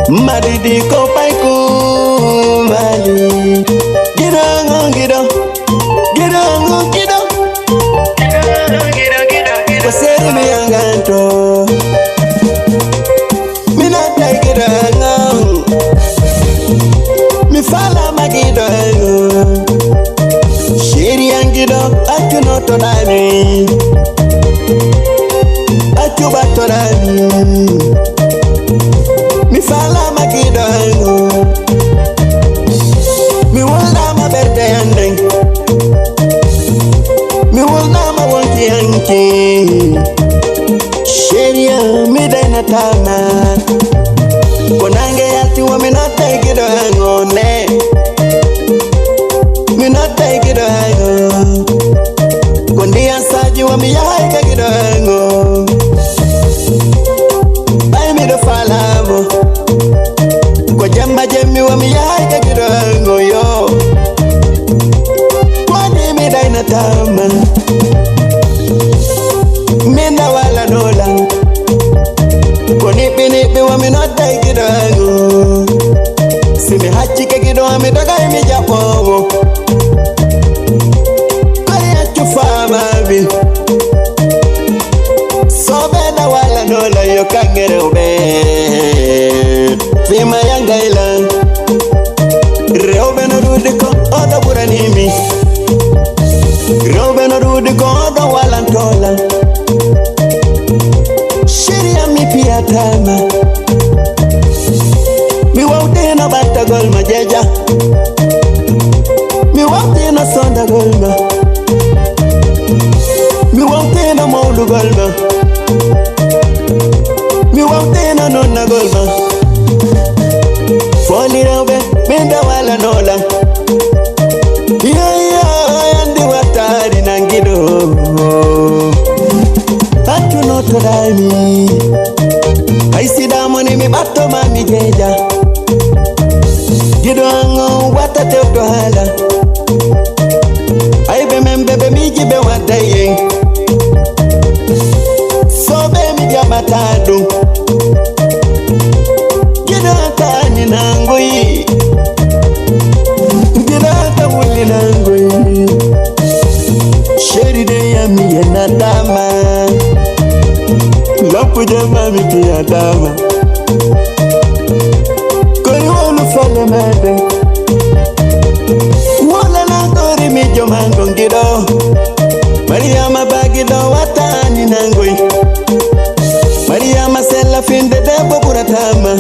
Madidi Paikoun Mali. Gido. Wasere mi yanganto. Mina take it mi fala magido. Shiri yangido atu no tonani. Atu batonani. Mi fala magido. Mi wala ma berde yandeng. Mi wala ma wanti yanki. Sheria mi daina tama. Konange yati wa mi not take it ngone. Mi not take it kondi ansaji wa mi yai ka kido Bai mi do falamo. Ko jamba jemmi wa mi yai ka kido yo. Kwani mi daina tama. Minda wala dola. Koni pini wa mi not take it Simi hachi ka kido mi doga mi japo. Kaya chufa mabi. Sobe na wala dola yo kangere ube. Fima yanga ila. Reobe no rudiko oda buranimi. Reobe no rudiko oda walantola. Sheria mi pia tama. Mi wauti na bata gol majeja. Mi wauti na sonda golma. Mi wauti na maulu golma. Mi wauti na nonna golma. Foli robe minda wala nola. Yandi watari nangido. Atu no todani. Aisi damoni mi bato mami jeja. Gido ango wata te utohala. Aibe membebe mi jibe wataye. Sobe mi jamatadu. Gido atani nangui. Gido atawuli nangui. Sheri de ya mi yenadama. Lapu jama mi kiyadama. Koi wolu fale mede. Wala na tori mi jomango ngido. Mariama bagido watani nangui. Mariama sella finde debo buratama.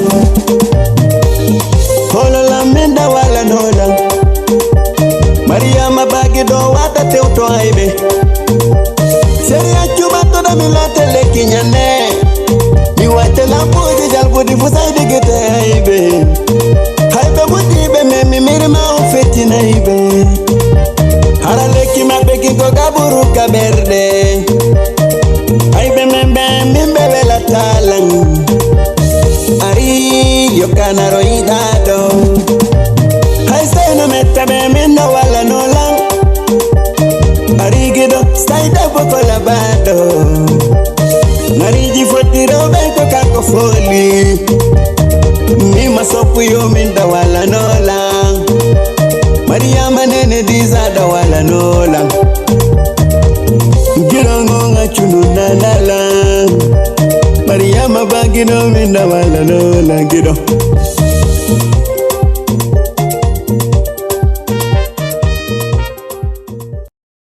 Holo la minda wala nola. Mariama bagido watate uto aibe. Seria chuba toda milate Lekki Nganee. Mi wate la budi jal budi fusaidi gite aibe. Haibe budi be me mirima ufeti na ibe. Hara Lekki mabeki ko gaburu kaberde. Aibe mimbe wela talang. Ari yokana roidado. Haise no metta be minna wala nolang. Arigido staida boko labado. Nariji fotiro beko kako foli. Mima sopu yo minda wala nola. Mariama nene diza da wala nola. Girango nga chunu nanala. Mariama bagido minda wala nola gido.